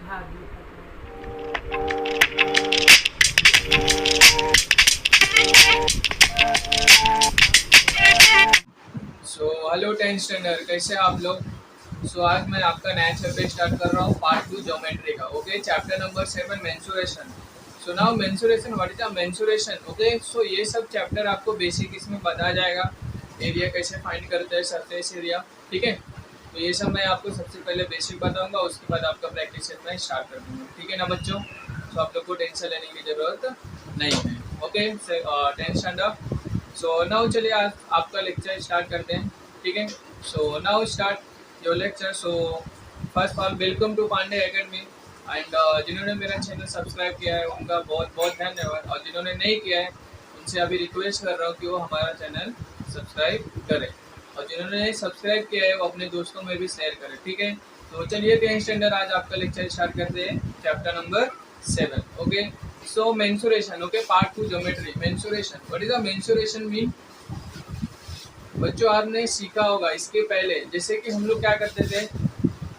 Hello 10th standard, कैसे हैं आप लोग। आज मैं आपका नया चैप्टर स्टार्ट कर रहा हूँ, पार्ट 2 ज्योमेट्री का। Okay, chapter number 7 mensuration. Now mensuration, what is the mensuration. Okay, ये सब चैप्टर आपको बेसिक इसमें बताया जाएगा। एरिया कैसे फाइंड करते हैं, सरफेस एरिया, ठीक है। तो ये सब मैं आपको सबसे पहले बेसिक बताऊंगा, उसके बाद आपका प्रैक्टिस मैं स्टार्ट कर दूंगा, ठीक है ना बच्चों। आप लोग को टेंशन लेने की जरूरत नहीं है। Okay, 10th standard. नाउ चलिए आज आपका लेक्चर स्टार्ट करते हैं, ठीक है। Now start your lecture. First of all welcome to Pandey academy. And जिन्होंने मेरा चैनल सब्सक्राइब किया है उनका बहुत बहुत धन्यवाद, और जिन्होंने नहीं किया है उनसे अभी रिक्वेस्ट कर रहा हूँ कि वो हमारा चैनल सब्सक्राइब करें, और जिन्होंने सब्सक्राइब किया है वो अपने दोस्तों में भी शेयर करें, ठीक है। तो चलिए 10th स्टैंडर्ड आज आपका लेक्चर स्टार्ट करते हैं, chapter number 7। Okay, mensuration. Okay, part 2 geometry. Mensuration, what is the mensuration mean. बच्चों आपने सीखा होगा इसके पहले, जैसे कि हम लोग क्या करते थे,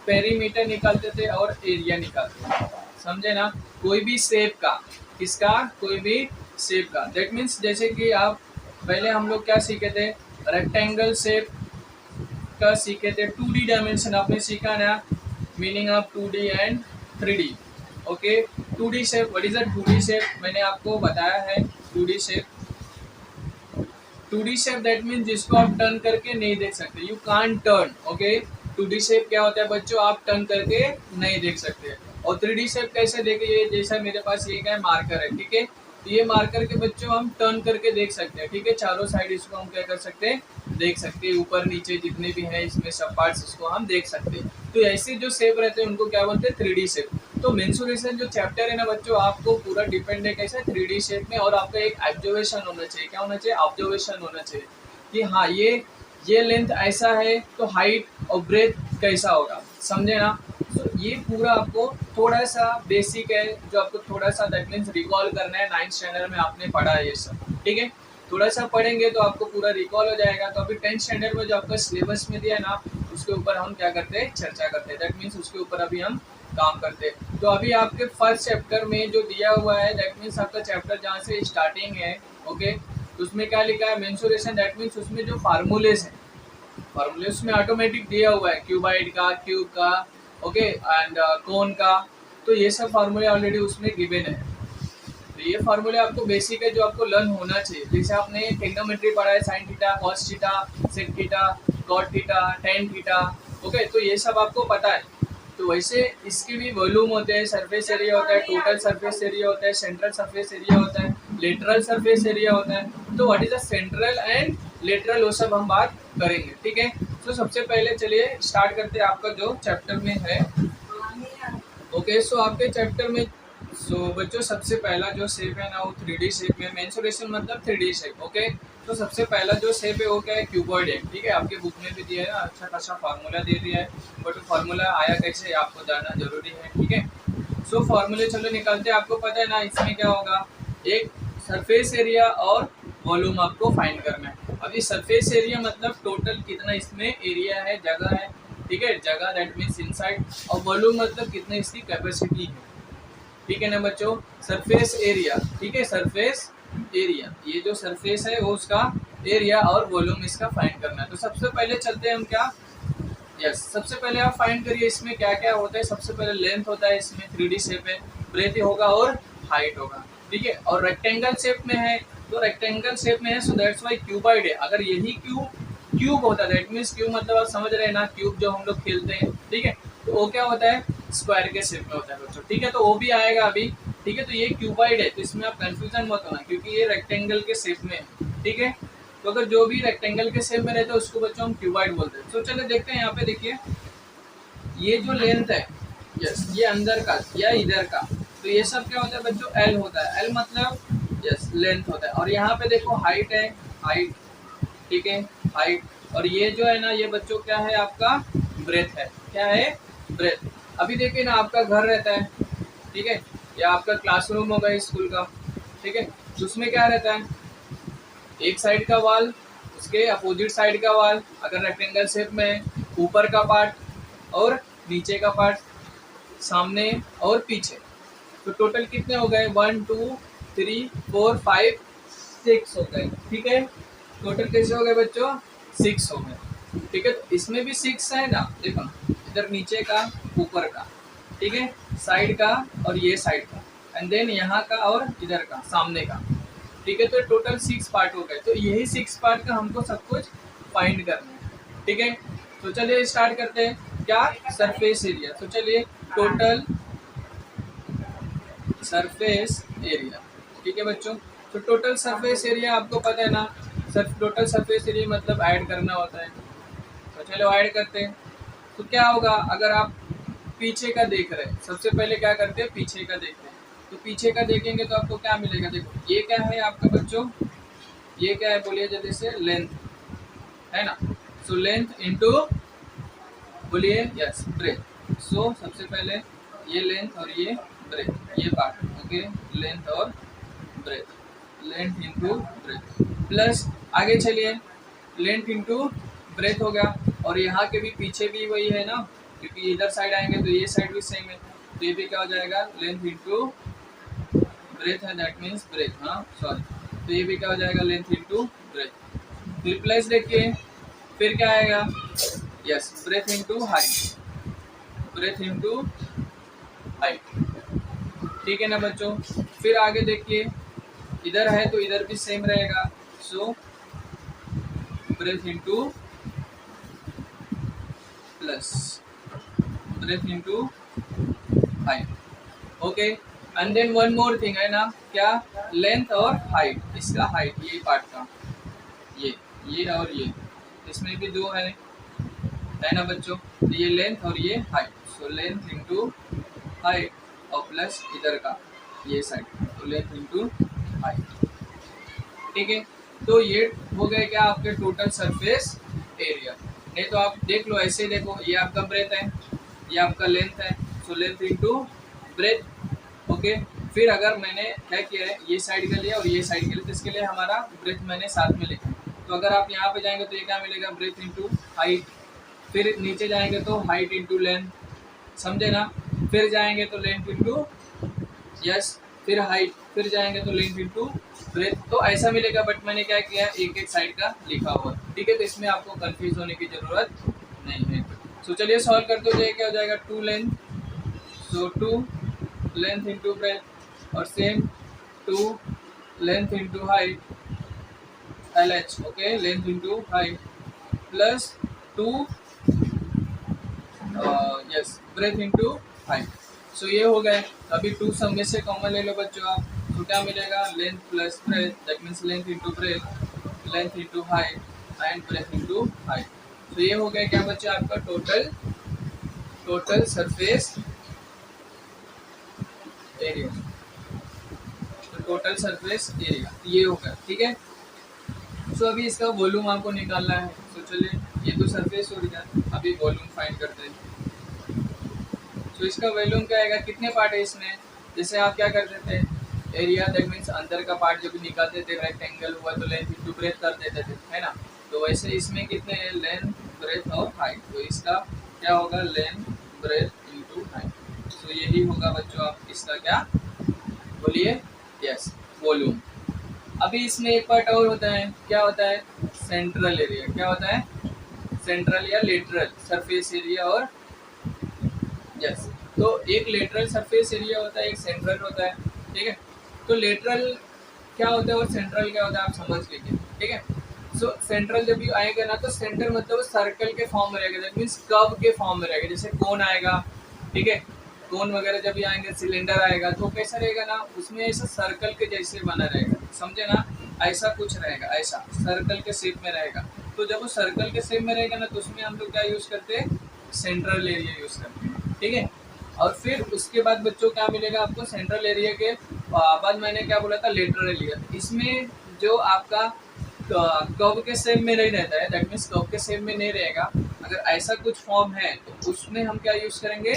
पेरीमीटर निकालते थे और एरिया निकालते थे, समझे ना। कोई भी शेप का, किसका, कोई भी शेप का, दैट मीन्स जैसे कि आप पहले हम लोग क्या सीखे थे, रेक्टेंगल शेप का सीखे थे। 2D डायमेंशन आपने सीखा ना, meaning of 2D and 3D। Okay, 2D shape, what is a 2D shape, मैंने आपको बताया है। 2D shape, 2D shape that means जिसको आप टर्न करके नहीं देख सकते, you can't turn. Okay, 2D shape क्या होता है बच्चों, आप टर्न करके नहीं देख सकते। और 3D शेप कैसे देखे, ये जैसा मेरे पास ये क्या है, मार्कर है, ठीक है। तो ये मार्कर के बच्चों हम टर्न करके देख सकते हैं, ठीक है। चारों साइड इसको हम क्या कर सकते हैं, देख सकते हैं, ऊपर नीचे जितने भी हैं इसमें सब पार्ट्स इसको हम देख सकते हैं। तो ऐसे जो शेप रहते हैं उनको क्या बोलते हैं, 3D शेप। तो मेंसुरेशन जो चैप्टर है ना बच्चों, आपको पूरा डिपेंड है कैसे, 3D शेप में। और आपका एक ऑब्जर्वेशन होना चाहिए, क्या होना चाहिए, ऑब्जर्वेशन होना चाहिए कि हाँ ये लेंथ ऐसा है तो हाइट और ब्रेथ कैसा होगा, समझे ना। तो ये पूरा आपको थोड़ा सा बेसिक है, जो आपको थोड़ा सा दैट मीन्स रिकॉल करना है। 9th स्टैंडर्ड में आपने पढ़ा है ये सब, ठीक है। थोड़ा सा पढ़ेंगे तो आपको पूरा रिकॉल हो जाएगा। तो अभी 10th स्टैंडर्ड में जो आपका सिलेबस में दिया है ना, उसके ऊपर हम क्या करते हैं, चर्चा करते हैं। दैट मीन्स उसके ऊपर अभी हम काम करते हैं। तो अभी आपके फर्स्ट चैप्टर में जो दिया हुआ है, दैट मीन्स आपका चैप्टर जहाँ से स्टार्टिंग है, ओके, तो उसमें क्या लिखा है, मेंसुरेशन। दैट मीन्स उसमें जो फार्मूलेस है, फार्मूले उसमें ऑटोमेटिक दिया हुआ है, क्यूबाइड का, क्यूब का, ओके, एंड कोन का। तो ये सब फार्मूले ऑलरेडी उसमें गिवन है। तो ये फार्मूले आपको बेसिक है, जो आपको लर्न होना चाहिए। जैसे आपने ट्रिग्नोमेट्री पढ़ा है, sine theta, cos theta, sec theta, cot theta, tan theta, okay, तो ये सब आपको पता है। तो वैसे इसके भी वॉल्यूम होते हैं, सरफेस एरिया होता है, टोटल सरफेस एरिया होता है, सेंट्रल सरफेस एरिया होता है, लेटरल सरफेस एरिया होता है। तो what is the central and lateral, वो सब हम बात करेंगे, ठीक है। तो सबसे पहले चलिए स्टार्ट करते हैं आपका जो चैप्टर में है। ओके, आपके चैप्टर में बच्चों सबसे पहला जो शेप है ना, वो 3D शेप में। मेंसुरेशन मतलब 3D शेप। ओके, तो सबसे पहला जो शेप है वो क्या है, क्यूबॉइड है, ठीक है। आपके बुक में भी दिया है ना, अच्छा खासा फार्मूला दे दिया है, बट फार्मूला आया कैसे आपको जानना जरूरी है, ठीक है। फार्मूले चलो निकालते हैं। आपको पता है ना इसमें क्या होगा, एक सरफेस एरिया और वॉल्यूम आपको फाइंड करना है। अभी सरफेस एरिया मतलब टोटल कितना इसमें एरिया है, जगह है, ठीक है, जगह दैट मीन्स इनसाइड। और वॉल्यूम मतलब कितनी इसकी कैपेसिटी है, ठीक है ना बच्चों। सरफेस एरिया, ठीक है, सरफेस एरिया, ये जो सरफेस है वो उसका एरिया, और वॉल्यूम इसका फाइंड करना है। तो सबसे पहले चलते हैं हम क्या, यस, सबसे पहले आप फाइंड करिए इसमें क्या क्या होता है। सबसे पहले लेंथ होता है, इसमें 3D शेप है, ब्रेथ होगा और हाइट होगा, ठीक है। और रेक्टेंगल शेप में है, तो रेक्टेंगल शेप में है, सो दैट्स वाई क्यूबाइड है। अगर यही क्यूब होता है, दैट मीन्स क्यूब मतलब आप समझ रहे हैं ना, क्यूब जो हम लोग खेलते हैं, ठीक है, तो वो क्या होता है, स्क्वायर के शेप में होता है बच्चों, ठीक है। तो वो भी आएगा अभी, ठीक है। तो ये क्यूबाइड है, तो इसमें आप कंफ्यूजन मत होना, क्योंकि ये रेक्टेंगल के शेप में है, ठीक है। तो अगर जो भी रेक्टेंगल के शेप में रहता है उसको बच्चों हम क्यूबाइड बोलते हैं। तो चलिए देखते हैं, यहाँ पे देखिए ये जो लेंथ है, यस, ये अंदर का या इधर का, तो ये सब क्या होता है बच्चों, एल होता है। एल मतलब यस लेंथ होता है। और यहाँ पे देखो हाइट है, हाइट, ठीक है, हाइट। और ये जो है ना, ये बच्चों क्या है, आपका ब्रेथ है, क्या है, ब्रेथ। अभी देखिए ना, आपका घर रहता है, ठीक है, या आपका क्लासरूम होगा स्कूल का, ठीक है, तो उसमें क्या रहता है, एक साइड का वाल, उसके अपोजिट साइड का वाल, अगर रेक्टेंगल शेप में है, ऊपर का पार्ट और नीचे का पार्ट, सामने और पीछे। तो टोटल कितने हो गए, 1 2 3 4 5 6 हो गए। ठीक है, टोटल कैसे हो गए बच्चों, 6 हो गए। ठीक है, तो इसमें भी 6 है ना, देखो इधर नीचे का, ऊपर का, ठीक है, साइड का और ये साइड का, एंड देन यहाँ का और इधर का, सामने का। ठीक है, तो टोटल 6 पार्ट हो गए। तो यही 6 पार्ट का हमको सब कुछ फाइंड करना है। ठीक है, तो चलिए स्टार्ट करते हैं। क्या, सरफेस एरिया। तो चलिए, टोटल सरफेस एरिया। ठीक है बच्चों, तो टोटल सरफेस एरिया आपको पता है ना, टोटल सरफेस एरिया मतलब ऐड करना होता है। तो चलो ऐड करते हैं। तो क्या होगा, अगर आप पीछे का देख रहे हैं, सबसे पहले क्या करते हैं, पीछे का देखते हैं। तो पीछे का देखेंगे तो आपको क्या मिलेगा, देखो ये क्या है आपका बच्चों, ये क्या है बोलिए जल्दी से, लेंथ है ना। सो लेंथ इंटू, बोलिए यस, ब्रेथ। सो सबसे पहले ये लेंथ और ये ब्रेथ, ये पार्ट, ओके, लेंथ और breadth, length into breadth, plus आगे चलिए, लेंथ इंटू ब्रेथ हो गया, और यहाँ के भी पीछे भी वही है ना, क्योंकि इधर साइड आएंगे तो ये साइड भी सेम है, तो ये भी क्या हो जाएगा, लेंथ इंटू ब्रेथ है, दैट मीन्स ब्रेथ, हाँ सॉरी, तो ये भी क्या हो जाएगा, लेंथ इंटू ब्रेथ। फिर प्लस देखिए, फिर क्या आएगा, yes, breadth into height, breath into height. ठीक है ना बच्चों, फिर आगे देखिए, इधर है तो इधर भी सेम रहेगा, so breadth into plus breadth into height, okay. And then one more thing है ना, क्या, लेंथ और हाइट, इसका हाइट, ये पार्ट का, ये और ये, इसमें भी दो है ना बच्चों, तो ये लेंथ और ये हाइट, सो लेंथ इंटू हाइट और प्लस इधर का ये साइड, तो लेंथ इंटू हाइट। ठीक है, तो ये हो गए क्या आपके टोटल सरफेस एरिया। नहीं तो आप देख लो, ऐसे देखो, ये आपका ब्रेथ है, ये आपका लेंथ है, सो लेंथ इंटू ब्रेथ, ओके। फिर अगर मैंने क्या किया है, ये साइड के लिए और ये साइड के लिए, तो इसके लिए हमारा ब्रेथ मैंने साथ में लिखा। तो अगर आप यहाँ पे जाएंगे तो ये क्या मिलेगा, ब्रेथ इंटू हाइट, फिर नीचे जाएंगे तो हाइट इंटू लेंथ, समझे ना, फिर जाएंगे तो लेंथ इंटू, यस, फिर हाइट, फिर जाएंगे तो लेंथ इंटू ब्रेथ, तो ऐसा मिलेगा। बट मैंने क्या किया, एक एक साइड का लिखा हुआ। ठीक है, तो इसमें आपको कंफ्यूज होने की जरूरत नहीं है। सो चलिए सॉल्व करते हो, क्या हो जाएगा, 2 length, so 2 length into breadth, और same 2 length into height, LH, okay, length into height, plus 2 yes breadth into height. So ये हो गए। अभी 2 सब में से कॉमन ले लो बच्चों आप, तो क्या मिलेगा, length plus breadth, that means length into breath, length into height and breadth into height. तो ये हो गया क्या बच्चे, आपका टोटल सरफेस एरिया, तो टोटल सरफेस एरिया ये हो गया। ठीक है, सो अभी इसका वॉल्यूम आपको निकालना है। तो चलिए, ये तो सरफेस हो गया, अभी वॉल्यूम फाइंड करते हैं। तो इसका वॉल्यूम क्या आएगा, कितने पार्ट है इसमें, जैसे आप क्या करते थे, एरिया दैट मीन्स अंदर का पार्ट जब निकालते थे, रेक्टेंगल हुआ तो लेंथ इंटू ब्रेथ कर देते थे, है ना। तो वैसे इसमें कितने हैं, लेंथ ब्रेथ और हाइट, तो इसका क्या होगा, लेंथ ब्रेथ इंटू हाइट। तो यही होगा बच्चों आप इसका क्या, बोलिए, यस, वॉल्यूम। अभी इसमें एक पार्ट और होता है, क्या होता है, सेंट्रल एरिया। क्या होता है, सेंट्रल या लेटरल सरफेस एरिया, और यस, तो एक लेटरल सरफेस एरिया होता है, एक सेंट्रल होता है। ठीक है, तो लेटरल क्या होता है और सेंट्रल क्या होता है आप समझ लीजिए। ठीक है, सो सेंट्रल जब भी आएगा ना, तो सेंटर मतलब सर्कल के फॉर्म में रहेगा, दैट मीन्स कर्व के फॉर्म में रहेगा, जैसे कोन आएगा। ठीक है, कोन वगैरह जब भी आएंगे, सिलेंडर आएगा, तो कैसा रहेगा ना, उसमें ऐसा सर्कल के जैसे बना रहेगा, समझे ना, ऐसा कुछ रहेगा, ऐसा सर्कल के शेप में रहेगा। तो जब वो सर्कल के शेप में रहेगा ना, तो उसमें हम लोग क्या यूज करते हैं, सेंट्रल एरिया यूज करते हैं। ठीक है, और फिर उसके बाद बच्चों क्या मिलेगा आपको, सेंट्रल एरिया के बाद मैंने क्या बोला था, लेटरल एरिया। इसमें जो आपका कर्व के शेप में नहीं रहता है, दैट मीन्स कर्व के शेप में नहीं रहेगा, अगर ऐसा कुछ फॉर्म है तो उसमें हम क्या यूज करेंगे,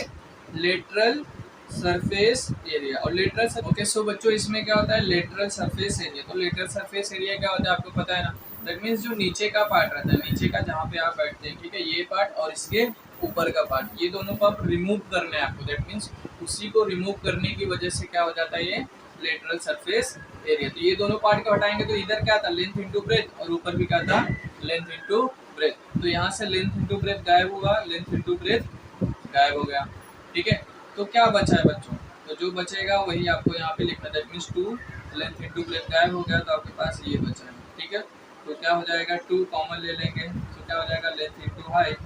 लेटरल सरफेस एरिया। और लेटरल, ओके, सो बच्चों इसमें क्या होता है, लेटरल सरफेस एरिया। तो लेटरल सरफेस एरिया क्या होता है आपको पता है ना, दैट मीन्स जो नीचे का पार्ट रहता है, नीचे का जहाँ पे आप बैठते हैं, ठीक है, ये पार्ट और इसके ऊपर का पार्ट, ये दोनों को आप रिमूव करना है आपको। दैट मीन्स उसी को रिमूव करने की वजह से क्या हो जाता है, ये लेटरल सरफेस एरिया। तो ये दोनों पार्ट को हटाएंगे तो इधर क्या था, लेंथ इंटू ब्रेथ, और ऊपर भी क्या था, लेंथ इंटू ब्रेथ। तो यहाँ से लेंथ इंटू ब्रेथ गायब होगा, लेंथ इंटू ब्रेथ गायब हो गया। ठीक है, तो क्या बचा है बच्चों, तो जो बचेगा वही आपको यहाँ पे लिखना। That means 2 length into breath गायब हो गया, तो आपके पास ये बचा है। ठीक है, तो क्या हो जाएगा, 2 कॉमन ले लेंगे, तो क्या हो जाएगा, length into height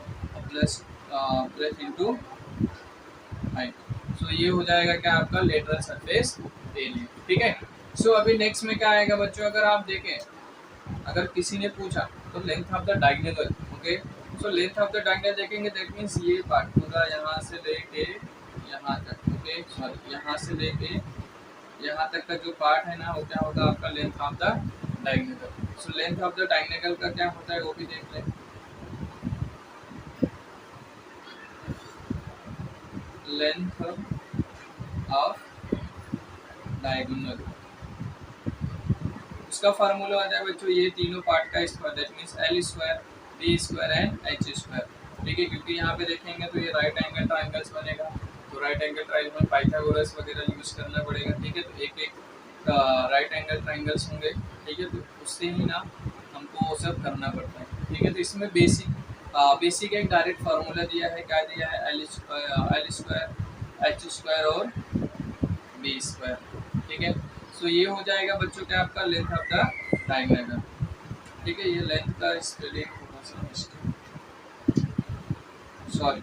plus breadth into height. So ये हो जाएगा क्या, आपका लेटरल सरफेस एरिया। ठीक है, सो अभी नेक्स्ट में क्या आएगा बच्चों, अगर आप देखें, अगर किसी ने पूछा तो length of the diagonal. Okay, so length of the diagonal देखेंगे, दैट मीन्स ये पार्ट पूरा यहाँ से लेके यहाँ तक। ओके, सॉरी, यहाँ से लेके यहाँ तक का जो पार्ट है ना, वो क्या होगा, आपका length of the diagonal. So length of the diagonal का क्या होता है वो भी देख लें। लेंथ ऑफ डायगोनल, उसका फार्मूला आता है बच्चों, ये तीनों पार्ट का square, that means L square, B square and H square. ठीक है, क्योंकि यहाँ पे देखेंगे तो ये राइट एंगल ट्राइंगल्स बनेगा, तो राइट एंगल ट्राइंगल में पाइथागोरस वगैरह यूज करना पड़ेगा। ठीक है, तो एक एक राइट एंगल ट्राइंगल्स होंगे। ठीक है, तो उससे ही ना हमको वो सब करना पड़ता है। ठीक है, तो इसमें बेसिक एक डायरेक्ट फार्मूला दिया है, क्या दिया है, एल स्क्वायर एच स्क्वायर और बी स्क्वायर। ठीक है, सो ये हो जाएगा बच्चों क्या, आपका लेंथ ऑफ द डायगोनल। ठीक है, ये लेंथ का स्पेलिंग थोड़ा सा mistake, sorry.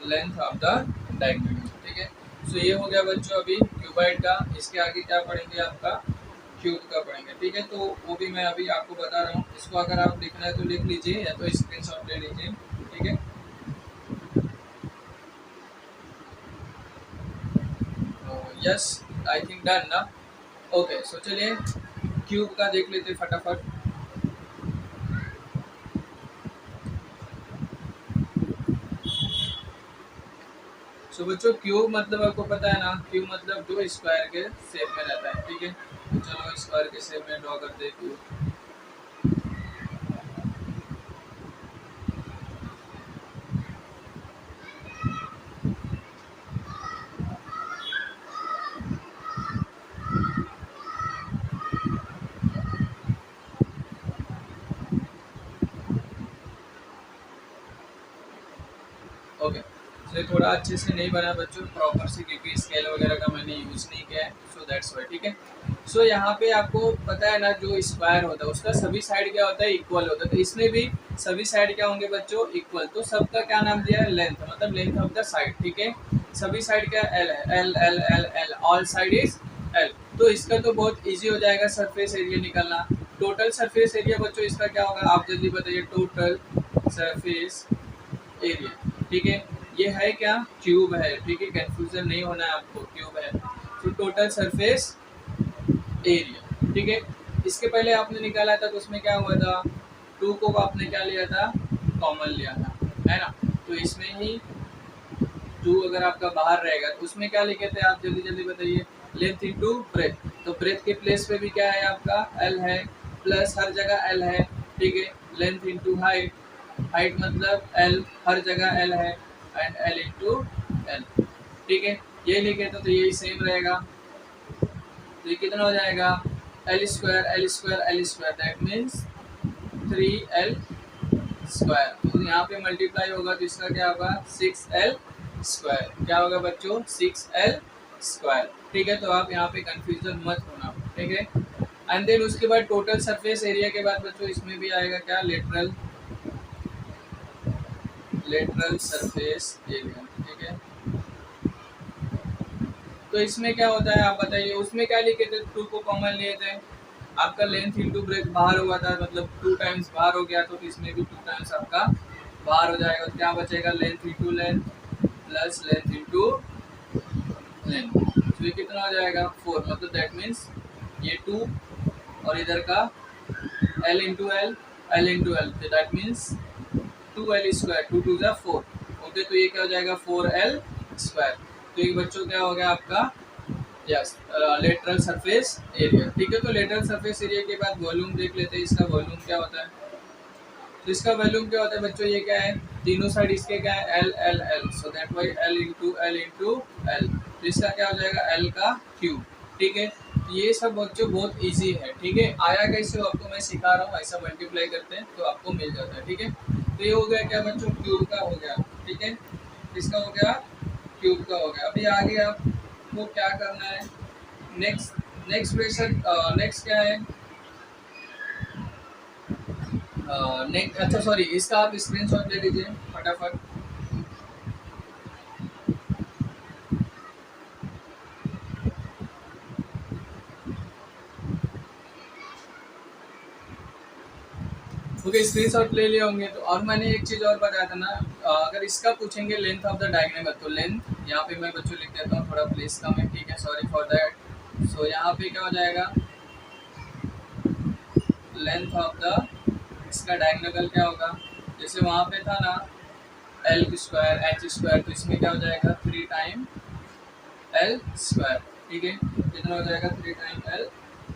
Length of the diagonal. ठीक है, सो ये हो गया बच्चों अभी क्यूबॉइड का। इसके आगे क्या पढ़ेंगे, आपका क्यूब का पढ़ेंगे। ठीक है, तो वो भी मैं अभी आपको बता रहा हूँ। इसको अगर आप लिखना है तो लिख लीजिए, या तो स्क्रीनशॉट ले लीजिए। ठीक है, यस, आई थिंक डन ना। ओके, सो चलिए क्यूब का देख लेते फटाफट। सो बच्चों क्यूब मतलब आपको पता है ना, क्यूब मतलब जो स्क्वायर के शेप में रहता है। ठीक है, तो चलो स्क्वायर के शेप में ड्रॉ करते हैं क्यूब। ओके, तो थोड़ा अच्छे से नहीं बना बच्चों, प्रॉपर से, क्योंकि स्केल वगैरह का मैंने यूज़ नहीं किया है, सो दैट्स वाई। ठीक है, सो यहाँ पे आपको पता है ना, जो स्क्वायर होता है उसका सभी साइड क्या होता है, इक्वल होता है। तो इसमें भी सभी साइड क्या होंगे बच्चों, इक्वल। तो सबका क्या नाम दिया है, लेंथ, मतलब लेंथ ऑफ द साइड। ठीक है, सभी साइड क्या, एल है, L L L L, all side is L. तो इसका तो बहुत ईजी हो जाएगा सरफेस एरिया निकालना। टोटल सरफेस एरिया बच्चों इसका क्या होगा, आप जल्दी बताइए, टोटल सरफेस एरिया। ठीक है, ये है क्या, क्यूब है। ठीक है, कंफ्यूजन नहीं होना है आपको, क्यूब है। तो टोटल सरफेस एरिया। ठीक है, इसके पहले आपने निकाला था तो उसमें क्या हुआ था, 2 को आपने क्या लिया था, कॉमन लिया था, है ना। तो इसमें ही 2 अगर आपका बाहर रहेगा तो उसमें क्या लिखे थे आप, जल्दी जल्दी बताइए, लेंथ इंटू ब्रेथ। तो ब्रेथ के प्लेस पे भी क्या है आपका, एल है, प्लस हर जगह एल है। ठीक है, लेंथ इंटू हाइट, हाइट मतलब एल, हर जगह एल है, एंड एल इंटू एल। ठीक है, ये लिखे तो यही सेम रहेगा। तो ये कितना हो जाएगा, L square L square L square, that means 3l square. तो यहाँ पे मल्टीप्लाई होगा तो इसका क्या होगा, 6l स्क्वायर। क्या होगा बच्चों, 6l स्क्वायर। ठीक है, तो आप यहाँ पे कंफ्यूजन मत होना। ठीक है, एंड देन उसके बाद टोटल सरफेस एरिया के बाद बच्चों इसमें भी आएगा क्या, लेटरल सरफेस एरिया। ठीक है, तो इसमें क्या होता है आप बताइए, उसमें क्या लिखे थे, 2 को कॉमन लिए थे, आपका लेंथ इंटू ब्रेथ बाहर हुआ था, मतलब 2 टाइम्स बाहर हो गया, तो इसमें भी 2 टाइम्स आपका बाहर हो जाएगा। तो क्या बचेगा, length into length plus length into length. तो ये कितना हो जाएगा, 4, मतलब दैट मीन्स ये 2 और इधर का L into L, L into L, that means 2l square, 2 2 जा 4। ओके, तो ये क्या हो जाएगा, 4l स्क्वायर। तो ये बच्चों क्या हो गया आपका यस, लेटरल सरफेस एरिया। ठीक है, तो लेटरल सरफेस एरिया के बाद वॉल्यूम देख लेते हैं, इसका वॉल्यूम क्या होता है। तो इसका वॉल्यूम क्या होता है बच्चों, ये क्या है, तीनों साइड इसके क्या है, L L L, so that why L into L into L. तो इसका क्या हो जाएगा, एल का क्यूब। ठीक है, तो ये सब बच्चों बहुत इजी है। ठीक है, आया कैसे आपको मैं सिखा रहा हूँ, ऐसा मल्टीप्लाई करते हैं तो आपको मिल जाता है। ठीक है, तो ये हो गया क्या बच्चों, क्यूब का हो गया। ठीक है, इसका हो गया, क्यूब का हो गया। अभी आगे आपको क्या करना है, नेक्स्ट नेक्स्ट क्वेश्चन, नेक्स्ट क्या है, नेक्स्ट, अच्छा सॉरी, इसका आप स्क्रीनशॉट ले लीजिए फटाफट। ओके, स्क्रीनशॉट ले लिए होंगे। तो और मैंने एक चीज़ और बताया था ना, अगर इसका पूछेंगे लेंथ ऑफ द डायग्राम, तो लेंथ यहाँ पे मैं बच्चों लिख देता हूँ, थोड़ा प्लेस कम है। ठीक है, सॉरी फॉर दैट। सो यहाँ पे क्या हो जाएगा, लेंथ ऑफ द, इसका डायगोनल क्या होगा, जैसे वहाँ पे था ना एल स्क्वायर एच स्क्वायर, तो इसमें क्या हो जाएगा, 3 टाइम एल स्क्वायर। ठीक है, कितना हो जाएगा, 3 टाइम एल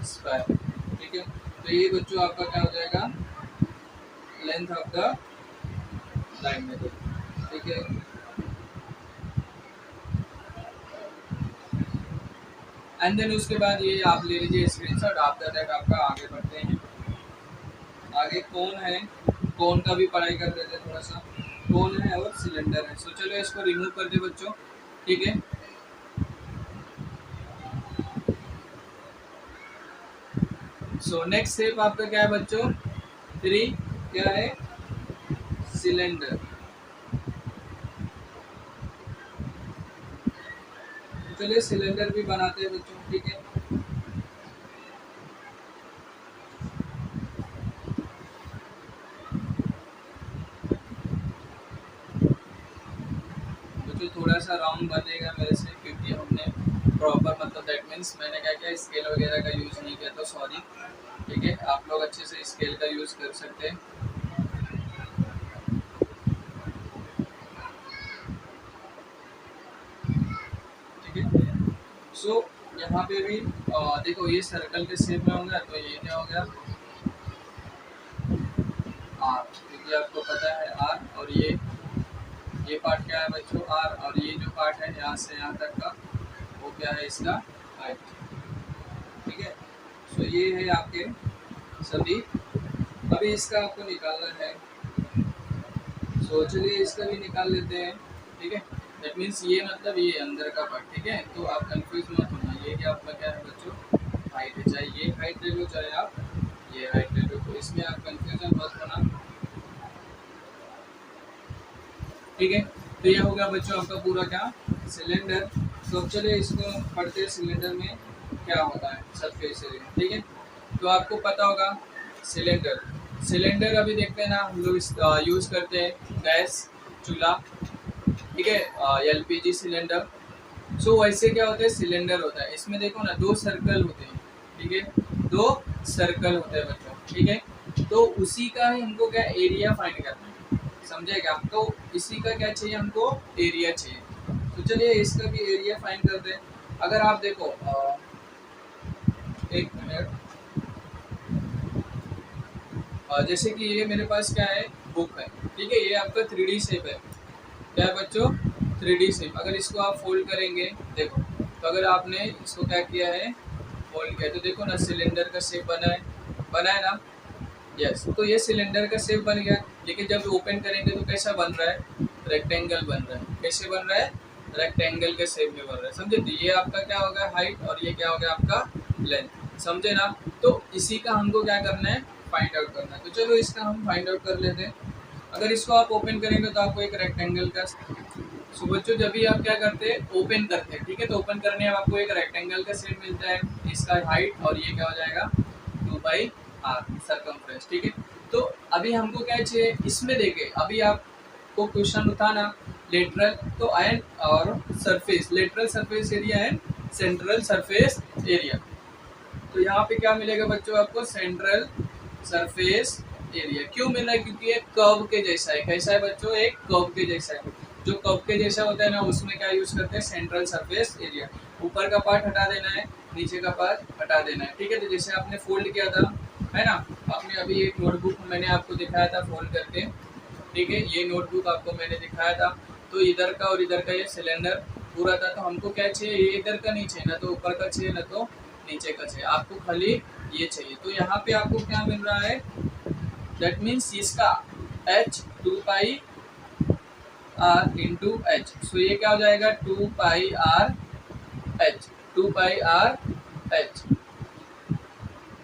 स्क्वायर। ठीक है, तो ये बच्चों आपका क्या हो जाएगा, लेंथ ऑफ द डायमीटर। ठीक है, एंड देन उसके बाद ये आप ले लीजिए स्क्रीनशॉट। आप तक आपका आगे बढ़ते हैं। आगे कौन है, कौन का भी पढ़ाई कर देते हैं थोड़ा सा। कौन है और सिलेंडर है। सो चलो इसको रिमूव कर दे बच्चों। ठीक है, सो नेक्स्ट स्टेप आपका क्या है बच्चों, 3 क्या है, सिलेंडर। चलिए सिलेंडर भी बनाते हैं बच्चों। ठीक है, बच्चों थोड़ा सा राउंड बनेगा मेरे से, क्योंकि हमने प्रॉपर, मतलब दैट मीन्स मैंने क्या किया, स्केल वगैरह का यूज़ नहीं किया, तो सॉरी। ठीक है, आप लोग अच्छे से स्केल का यूज़ कर सकते हैं। ठीक है, सो यहाँ पे भी देखो, ये सर्कल के शेप में होगा, तो ये क्या हो गया, आर, क्योंकि आपको पता है आर, और ये पार्ट क्या है बच्चों, आर, और ये जो पार्ट है यहाँ से यहाँ तक का, वो क्या है, इसका हाइट। ठीक है, सो ये है आपके सभी। अभी इसका आपको निकालना है, सो चलिए इसका भी निकाल लेते हैं। ठीक है, दैट मीन्स ये मतलब ये अंदर का पार्ट। ठीक है, तो आप कंफ्यूज मत होना, ये क्या आपका क्या है बच्चों, हाइट है। चाहे ये हाइट ले लो, चाहे आप ये हाइट ले लो, तो इसमें आप कंफ्यूजन मत होना। ठीक है, तो ये हो गया बच्चों आपका पूरा क्या, सिलेंडर। तो अब चलिए इसको पढ़ते हैं, सिलेंडर में क्या होता है, सरफेस एरिया। ठीक है, तो आपको पता होगा सिलेंडर। सिलेंडर अभी देखते हैं ना, हम लोग यूज़ करते हैं गैस चूल्हा। ठीक है, एलपीजी सिलेंडर। सो वैसे क्या होता है, सिलेंडर होता है, इसमें देखो ना 2 सर्कल होते हैं। ठीक है, 2 सर्कल होते हैं बच्चों। ठीक है, तो उसी का ही हमको क्या, एरिया फाइंड करना है। समझे क्या, तो इसी का क्या चाहिए हमको, एरिया चाहिए। तो चलिए इसका भी एरिया फाइंड करते हैं। अगर आप देखो, एक मिनट, जैसे कि ये मेरे पास क्या है, बुक है। ठीक है, ये आपका 3D शेप है। क्या है बच्चों, 3D शेप। अगर इसको आप फोल्ड करेंगे, देखो, तो अगर आपने इसको क्या किया है, फोल्ड किया, तो देखो ना सिलेंडर का शेप बना है ना। यस, तो ये सिलेंडर का शेप बन गया। लेकिन जब ओपन करेंगे तो कैसा बन रहा है, रेक्टेंगल बन रहा है। कैसे बन रहा है, रेक्टेंगल के शेप में बन रहा है। समझे, तो ये आपका क्या हो गया, हाइट, और ये क्या हो गया आपका लेंथ। समझे ना, तो इसी का हमको क्या करना है, फाइंड आउट करना है। तो चलो इसका हम फाइंड आउट कर लेते हैं। अगर इसको आप ओपन करेंगे तो आपको एक रेक्टेंगल का, सो बच्चों जब भी आप क्या करते हैं, ओपन करते हैं। ठीक है, तो ओपन करने में आपको एक रेक्टेंगल का शेप मिलता है, इसका हाइट, और ये क्या हो जाएगा, 2/r सर्कमफ्रेंस। ठीक है, तो अभी हमको क्या चाहिए, इसमें देखे, अभी आपको क्वेश्चन उठाना लेटरल तो एंड और surface, lateral surface area and central surface area. तो यहाँ पे क्या मिलेगा बच्चों आपको, सेंट्रल सरफेस एरिया। क्यों मिल रहा है, क्योंकि एक कर्व के जैसा है। कैसा है बच्चों, एक कर्व के जैसा है। जो कर्व के जैसा होता है ना, उसमें क्या यूज करते हैं, सेंट्रल सरफेस एरिया। ऊपर का पार्ट हटा देना है, नीचे का पार्ट हटा देना है। ठीक है, तो जैसे आपने फोल्ड किया था, है ना, आपने अभी एक नोटबुक मैंने आपको दिखाया था फोल्ड करके। ठीक है, ये नोटबुक आपको मैंने दिखाया था। तो इधर का और इधर का ये सिलेंडर पूरा था। तो हमको क्या चाहिए, ये इधर का नहीं चाहिए, ना तो ऊपर का चाहिए ना तो नीचे का चाहिए, आपको खाली ये चाहिए। तो यहाँ पे आपको क्या मिल रहा है, दैट मीन्स इसका h 2 पाई r इंटू एच। सो ये क्या हो जाएगा, 2 पाई r h, 2 पाई r h,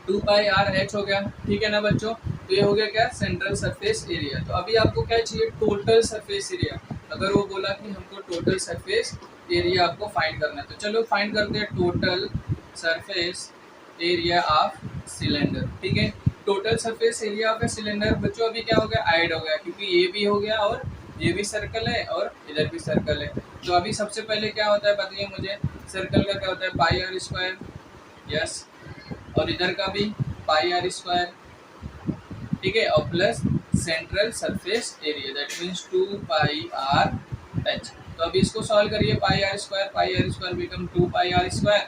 2 पाई r h हो गया। ठीक है ना बच्चों, तो ये हो गया क्या, सेंट्रल सरफेस एरिया। तो अभी आपको क्या चाहिए, टोटल सरफेस एरिया। अगर वो बोला कि हमको टोटल सरफेस एरिया आपको फाइंड करना है, तो चलो फाइंड करते हैं total surface area of cylinder. ठीक है, total surface area of a cylinder बच्चों अभी क्या हो गया, ऐड हो गया, क्योंकि ये भी हो गया और ये भी सर्कल है और इधर भी सर्कल है। तो अभी सबसे पहले क्या होता है बताइए मुझे, सर्कल का क्या होता है, पाई आर स्क्वायर, यस, और इधर का भी पाई आर स्क्वायर। ठीक है, और plus central surface area, that means 2 pi r h. तो अभी इसको सॉल्व करिए, pi r square become 2 pi r square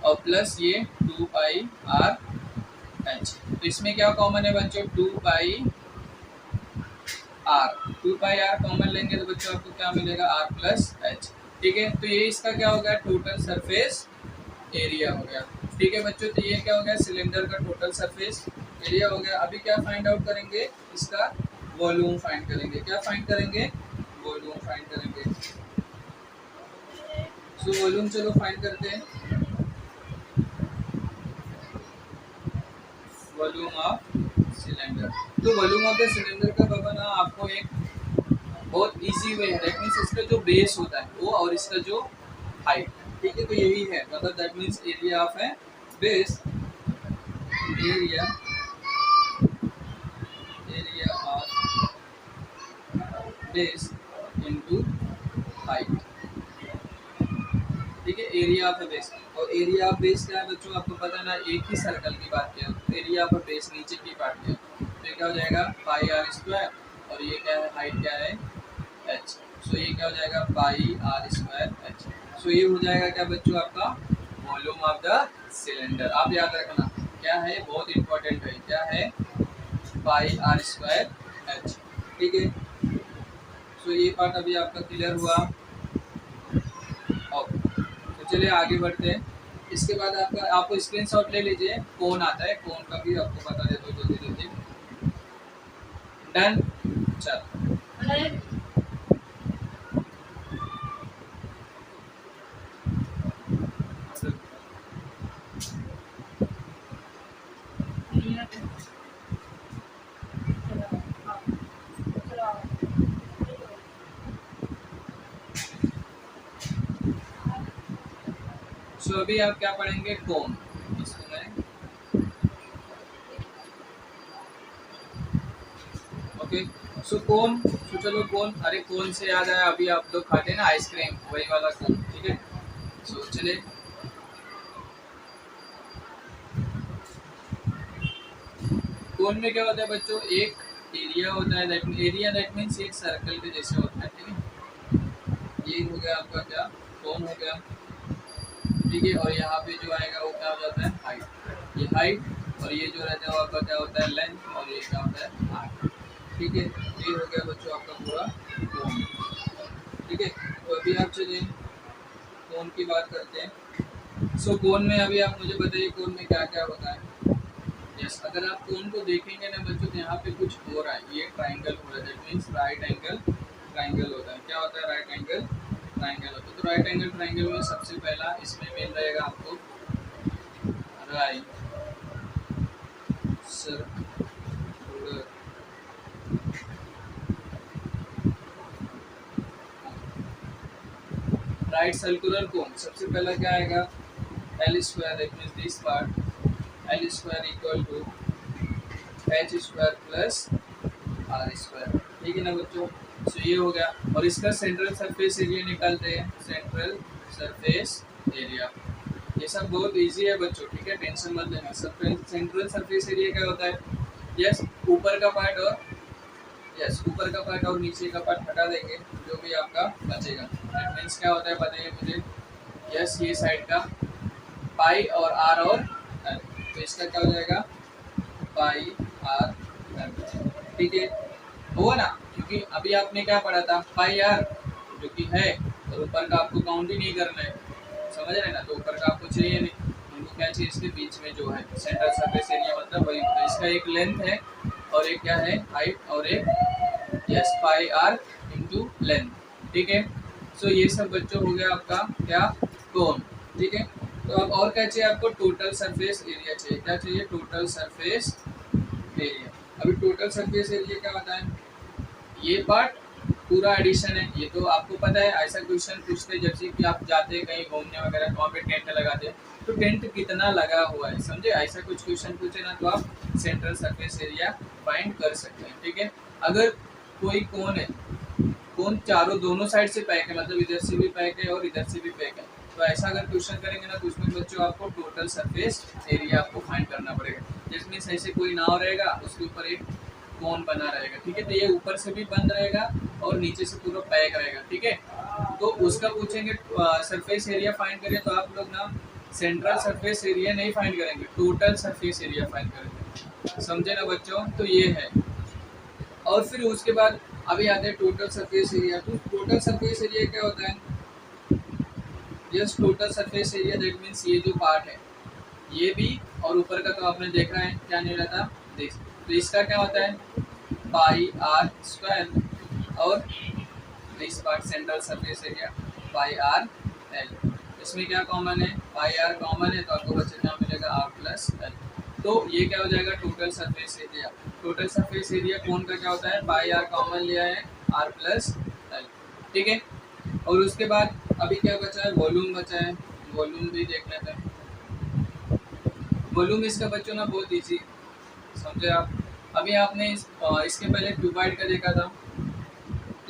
और प्लस ये 2 पाई आर एच। तो इसमें क्या कॉमन है बच्चों, 2 pi are, 2 pi are common लेंगे तो बच्चों आपको क्या मिलेगा, आर प्लस एच। ठीक है, तो ये इसका क्या हो गया, टोटल सरफेस एरिया हो गया। ठीक है बच्चों, तो ये क्या हो गया, सिलेंडर का टोटल सरफेस एरिया हो गया। अभी क्या फाइंड आउट करेंगे, इसका वॉल्यूम फाइंड करेंगे। क्या फाइंड करेंगे, वॉल्यूम फाइंड करेंगे। सो वॉल्यूम चलो फाइंड करते हैं, वॉल्यूम ऑफ सिलेंडर। तो वॉल्यूम ऑफ द सिलेंडर का बाबा ना आपको एक बहुत इजी वे है, दैट मीन्स इसका जो बेस होता है वो और इसका जो हाइट, ठीक है, तो यही है, मतलब दैट मीन्स एरिया ऑफ है base, area of base into height. ठीक है, एरिया ऑफ बेस, और एरिया ऑफ बेस क्या है बच्चों, आपको पता है ना, एक ही सर्कल की बात किया, एरिया ऑफ बेस नीचे की पार्ट किया, तो ये क्या हो जाएगा, पाई आर स्क्वायर, और ये क्या है, हाइट क्या है, एच। सो ये क्या हो जाएगा, पाई आर स्क्वायर एच। सो ये हो जाएगा क्या बच्चों, आपका वॉल्यूम ऑफ द सिलेंडर। आप याद रखना क्या है, बहुत इंपॉर्टेंट है, क्या है, पाई आर स्क्वायर एच। ठीक है, सो ये पार्ट अभी आपका क्लियर हुआ। तो चलिए आगे बढ़ते हैं। इसके बाद आपको स्क्रीनशॉट ले लीजिए, कौन आता है, कौन का भी आपको बता देता हूँ जल्दी जल्दी। डन, चल सो अभी आप क्या पढ़ेंगे, कोन। ओके, सो कोन, सो चलो कोन, अरे कोन से याद आया, अभी आप लोग खाते हैं ना आइसक्रीम, वही वाला कोन। ठीक है, सो चलिए कोन में क्या होता है बच्चों, एक एरिया होता है, दैट मीन्स एक सर्कल के जैसे होता है। ठीक है, ये हो गया आपका क्या, कोन हो गया। ठीक है, और यहाँ पे जो आएगा वो क्या हो जाता है, हाइट, ये हाइट, और ये जो रहता है वो आपका क्या होता है, लेंथ, और ये क्या होता है, हाइट। ठीक है, ये हो गया बच्चों आपका पूरा कोन। ठीक है, तो अभी आप चलिए कोन की बात करते हैं। सो कोन में अभी आप मुझे बताइए, कोन में क्या क्या होता है। यस, अगर आप कोन को देखेंगे ना बच्चों, तो यहाँ पे कुछ हो रहा है, ये ट्राइंगल हो रहा है, that means right angle triangle होता है। क्या होता है, राइट एंगल ट्राइंगल होता है। तो राइट एंगल ट्राइंगल में सबसे पहला इसमें मिल रहेगा आपको right circular, right circular cone. सबसे पहला क्या आएगा, L square, that means this part, L square equal to H square plus R square. ठीक है ना बच्चों, सो ये हो गया। और इसका सेंट्रल सरफेस एरिया निकालते हैं, सेंट्रल सरफेस एरिया। ये सब बहुत इजी है बच्चों, ठीक है, टेंशन मत लेना। सेंट्रल सरफेस एरिया क्या होता है, यस, ऊपर का पार्ट और ऊपर का पार्ट और नीचे का पार्ट हटा देंगे, जो भी आपका बचेगा, दैट मीन्स क्या होता है बताइए मुझे, यस ये साइड का पाई और आर और एल, तो इसका क्या हो जाएगा पाई आर एल। ठीक है हुआ ना, क्योंकि अभी आपने क्या पढ़ा था पाई आर जो कि है, और ऊपर का आपको काउंट ही नहीं करना है, समझ रहे हैं ना, तो ऊपर का आपको चाहिए नहीं, हमको क्या चाहिए इसके बीच में जो है सेंट्रल सरफेस एरिया मतलब वही होता है। इसका एक लेंथ है और एक क्या है हाइट और एक yes pi R into length. ठीक है सो ये सब बच्चों हो गया आपका क्या कोन। ठीक है तो अब और क्या चाहिए आपको टोटल सरफेस एरिया चाहिए, क्या चाहिए टोटल सरफेस एरिया। अभी टोटल सरफेस एरिया क्या होता है, ये पार्ट पूरा एडिशन है, ये तो आपको पता है। ऐसा क्वेश्चन पूछते जैसे कि आप जाते हैं कहीं घूमने वगैरह तो वहाँ पे टेंट लगाते हैं, तो टेंट कितना लगा हुआ है समझे, ऐसा कुछ क्वेश्चन पूछे ना तो आप सेंट्रल सरफेस एरिया फाइंड कर सकते हैं। ठीक है अगर कोई कोन है, कोन चारों दोनों साइड से पैक है, मतलब इधर से भी पैक है और इधर से भी पैक है, तो ऐसा अगर क्वेश्चन करेंगे ना तो उसमें बच्चों आपको टोटल सरफेस एरिया आपको फाइंड करना पड़ेगा। जिसमें सही से कोई नाव रहेगा उसके ऊपर एक कोन बना रहेगा। ठीक है तो ये ऊपर से भी बंद रहेगा और नीचे से पूरा पैक रहेगा। ठीक है तो उसका पूछेंगे सरफेस एरिया फाइंड करें तो आप लोग ना सेंट्रल सरफेस एरिया नहीं फाइंड करेंगे, टोटल सरफेस एरिया फाइंड करेंगे, समझे ना बच्चों। तो ये है और फिर उसके बाद अभी आते हैं टोटल सरफेस एरिया। तो टोटल सरफेस एरिया क्या होता है, yes total surface area that means ये जो पार्ट है ये भी और ऊपर का तो आपने देखा है क्या नहीं रहता देख, तो इसका क्या होता है पाई आर स्क्वायर और this part central surface area pi R L. इसमें क्या कॉमन है पाई आर कॉमन है तो आपको बच्चे क्या मिलेगा आर प्लस एल। तो ये क्या हो जाएगा total surface area. Total surface area कौन का क्या होता है पाई आर कॉमन लिया है आर प्लस एल। ठीक है और उसके बाद अभी क्या बचा है वॉल्यूम बचा है, वॉल्यूम भी देख लेते हैं। वॉल्यूम इसका बच्चों ना बहुत ईजी समझे आप। अभी आपने इसके पहले क्यूबाइड का देखा था,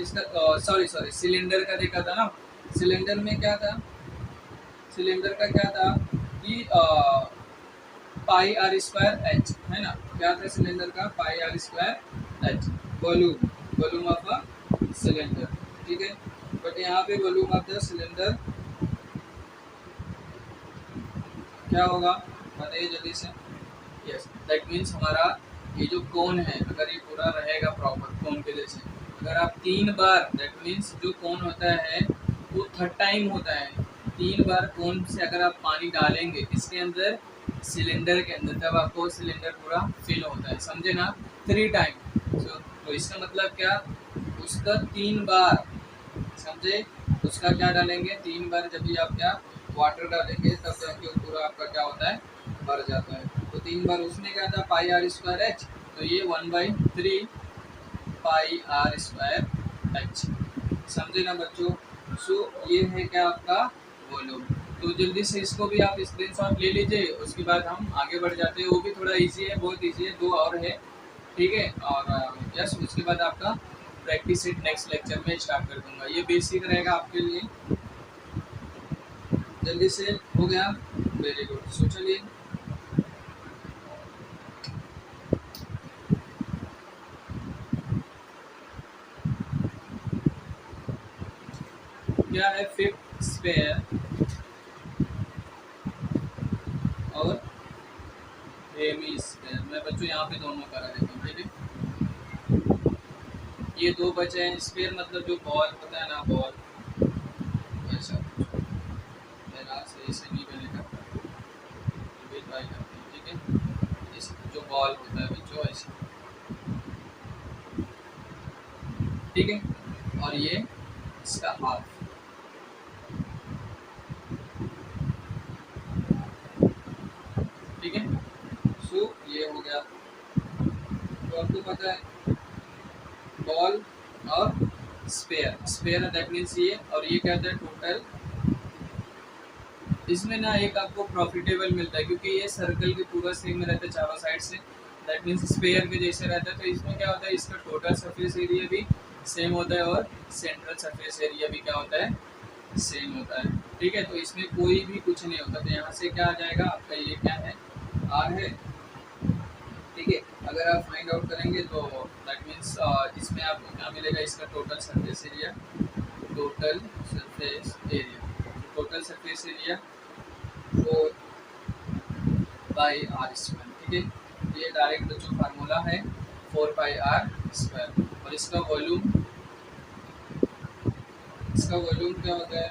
इसका सॉरी सॉरी सिलेंडर का देखा था ना। सिलेंडर में क्या था, सिलेंडर का क्या था कि पाई आर स्क्वायर एच है ना, क्या था सिलेंडर का pi r square h volume, volume of a cylinder. ठीक है बट यहाँ पे वॉल्यूम ऑफ द सिलेंडर क्या होगा बताइए जल्दी से। यस दैट मीन्स हमारा ये जो कोन है अगर ये पूरा रहेगा प्रॉपर कोन के जैसे, अगर आप 3 बार दैट मीन्स जो कोन होता है वो 3rd टाइम होता है, 3 बार कोन से अगर आप पानी डालेंगे इसके अंदर सिलेंडर के अंदर तब आपको सिलेंडर पूरा फिल होता है, समझे ना 3 टाइम। तो इसका मतलब क्या उसका 3 बार समझे, उसका क्या डालेंगे 3 बार जब भी आप क्या वाटर डालेंगे तब जाके पूरा आपका क्या होता है भर जाता है। तो 3 बार उसमें क्या था पाई आर स्क्वायर एच, तो ये 1/3 पाई आर स्क्वायर एच, समझे ना बच्चों। सो ये है क्या आपका वॉल्यूम। तो जल्दी से इसको भी आप स्क्रीनशॉट ले लीजिए, उसके बाद हम आगे बढ़ जाते हैं। वो भी थोड़ा इजी है, बहुत इजी है, 2 और है। ठीक है और यस उसके बाद आपका प्रैक्टिस सेट नेक्स्ट लेक्चर में स्टार्ट कर दूंगा। ये बेसिक रहेगा आपके लिए, जल्दी से हो गया वेरी गुड। सो चलिए क्या है फिफ्थ स्पेयर और हेमी स्पेयर। मैं बच्चों यहाँ पे दोनों करा देता हूँ। ठीक है ये 2 बचे हैं, स्पेयर मतलब जो बॉल होता है ना बॉल ऐसा मेरा सही से नहीं बनेगा तो भी ट्राई करते हैं। ठीक है इस जो बॉल होता है बच्चों ऐसा, ठीक है और ये इसका हाफ। ठीक है सो ये हो गया। तो आपको पता है बॉल और स्पेयर, स्पेयर दैट मीन्स ये और ये क्या होता है टोटल। इसमें ना एक आपको प्रॉफिटेबल मिलता है क्योंकि ये सर्कल के पूरा सेम में रहता है चारों साइड से, दैट मीन्स स्पेयर के जैसे रहता है। तो इसमें क्या होता है इसका टोटल सरफेस एरिया भी सेम होता है और सेंट्रल सरफेस एरिया भी क्या होता है सेम होता है। ठीक है तो इसमें कोई भी कुछ नहीं होता। तो यहाँ से क्या आ जाएगा आपका ये क्या है आर है। ठीक है अगर आप फाइंड आउट करेंगे तो दैट मीन्स इसमें आपको क्या मिलेगा इसका total surface area, total surface area. Total surface area 4 पाई r², ठीक है। ये डायरेक्ट जो फार्मूला है 4 पाई r²। और इसका वॉल्यूम क्या होता है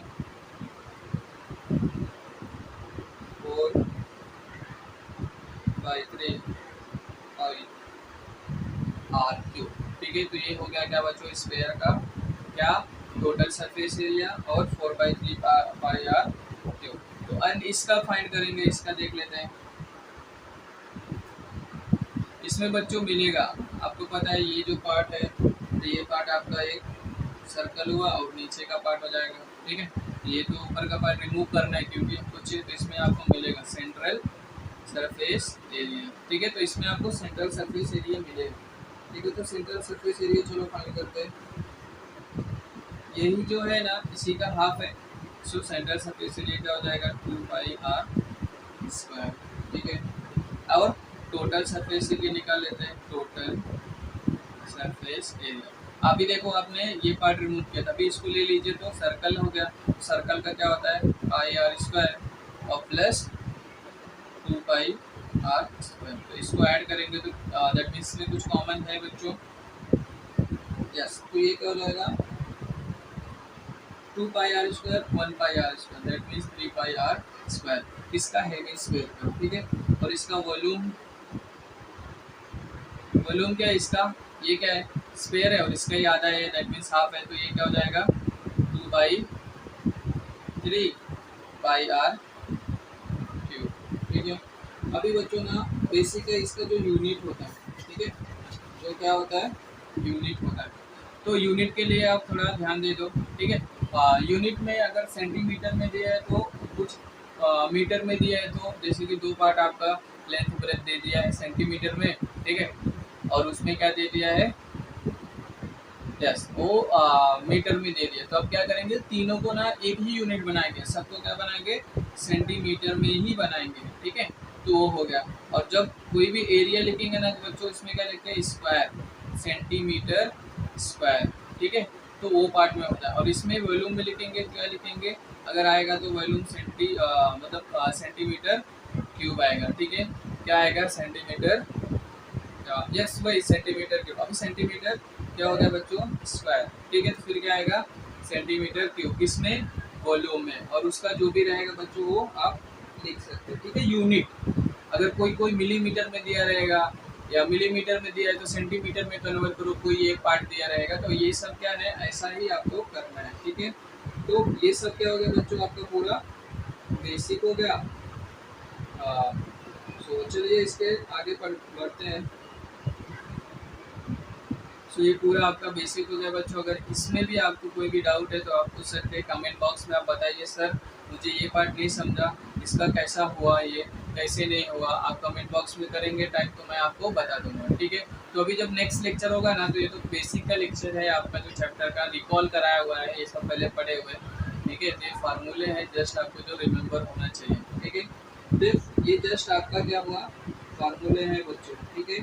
4/3 ठीक है। तो ये हो गया क्या बच्चों स्फीयर का क्या टोटल सरफेस एरिया और 4/3 पाई r क्यूब। तो एंड इसका फाइंड करेंगे, इसका देख लेते हैं। इसमें बच्चों मिलेगा, आपको पता है ये जो पार्ट है तो ये पार्ट आपका एक सर्कल हुआ और नीचे का पार्ट हो जाएगा, ठीक है। ये तो ऊपर का पार्ट रिमूव करना है क्योंकि हमको चाहिए, तो इसमें आपको मिलेगा सेंट्रल सरफेस एरिया, ठीक है। तो इसमें आपको सेंट्रल सरफेस एरिया मिलेगा, ठीक है। तो सेंट्रल सरफेस एरिया चलो फाइंड करते हैं। यही जो है ना इसी का हाफ है, सो सेंट्रल सरफेस एरिया क्या हो जाएगा 2πr², ठीक है। और टोटल सरफेस एरिया निकाल लेते हैं, टोटल सरफेस एरिया। अभी देखो आपने ये पार्ट रिमूव किया था, अभी इसको ले लीजिए तो सर्कल हो गया। सर्कल का क्या होता है πr² और प्लस 2πr²। तो इसको ऐड करेंगे तो दैट मीन्स में कुछ कॉमन है बच्चों, यस। तो ये क्या हो जाएगा 2πr², 1πr², that means 3πr²। इसका हेमी स्फीयर का, ठीक है। और इसका वॉल्यूम क्या है इसका, ये क्या है स्फीयर है और इसका ही आधा है, दैट मीन्स हाफ है। तो ये क्या हो जाएगा 2/3πr³, ठीक है। अभी बच्चों ना बेसिक है इसका जो यूनिट होता है, ठीक है, जो क्या होता है यूनिट होता है। तो यूनिट के लिए आप थोड़ा ध्यान दे दो, ठीक है। यूनिट में अगर सेंटीमीटर में दिया है तो कुछ मीटर में दिया है, तो जैसे कि दो पार्ट आपका लेंथ ब्रेथ दे दिया है सेंटीमीटर में, ठीक है। और उसमें क्या दे दिया है यस वो मीटर में दे दिया। तो अब क्या करेंगे तीनों को ना एक ही यूनिट बनाएंगे, सबको क्या बनाएंगे सेंटीमीटर में ही बनाएंगे, ठीक है। तो वो हो गया। और जब कोई भी एरिया लिखेंगे ना तो बच्चों इसमें क्या लिखते हैं स्क्वायर, सेंटीमीटर स्क्वायर, ठीक है। तो वो पार्ट में होता है। और इसमें वॉल्यूम में लिखेंगे क्या लिखेंगे, अगर आएगा तो वॉल्यूम मतलब सेंटीमीटर क्यूब आएगा, ठीक है। क्या आएगा सेंटीमीटर, यस वही सेंटीमीटर क्यूब। अभी सेंटीमीटर क्या हो गया बच्चों स्क्वायर, ठीक है। तो फिर क्या आएगा सेंटीमीटर क्यूब, किसमें वॉल्यूम में। और उसका जो भी रहेगा बच्चों वो आप लिख सकते हैं, ठीक है। यूनिट अगर कोई मिलीमीटर में दिया रहेगा या मिलीमीटर में दिया है तो सेंटीमीटर में कन्वर्ट करो, कोई एक पार्ट दिया रहेगा। तो ये सब क्या है ऐसा ही आपको करना है, ठीक है। तो ये सब क्या हो गया बच्चों आपका पूरा बेसिक हो गया। तो चलिए इसके आगे बढ़ते हैं। सो ये पूरा आपका बेसिक हो गया बच्चों। अगर इसमें भी आपको कोई भी डाउट है तो आप पूछ सकते हैं कमेंट बॉक्स में, आप बताइए सर मुझे ये पार्ट नहीं समझा, इसका कैसा हुआ, ये कैसे नहीं हुआ। आप कमेंट बॉक्स में करेंगे टाइप तो मैं आपको बता दूंगा, ठीक है। तो अभी जब नेक्स्ट लेक्चर होगा ना तो ये तो बेसिक का लेक्चर है आपका, जो चैप्टर का रिकॉल कराया हुआ है, ये सब पहले पढ़े हुए, ठीक है। तो ये फार्मूले हैं जस्ट आपको जो रिमेंबर होना चाहिए, ठीक है। तो ये जस्ट आपका क्या हुआ फार्मूले हैं बच्चों, ठीक है।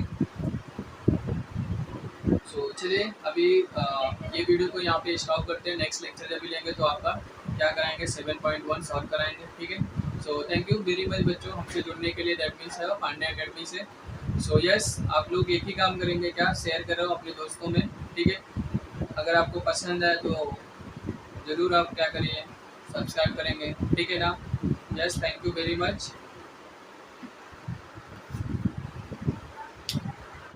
सो चलिए अभी ये वीडियो को यहाँ पे स्टॉप करते हैं। नेक्स्ट लेक्चर जब भी लेंगे तो आपका क्या कराएंगे 7.1 सॉल्व कराएंगे, ठीक है। So thank you very much बच्चों हमसे जुड़ने के लिए, दैट मीन्स है पांड्या अकेडमी से। सो यस आप लोग एक ही काम करेंगे, क्या शेयर करो अपने दोस्तों में, ठीक है। अगर आपको पसंद आए तो ज़रूर आप क्या करिए सब्सक्राइब करेंगे, ठीक है ना। Yes thank you very much.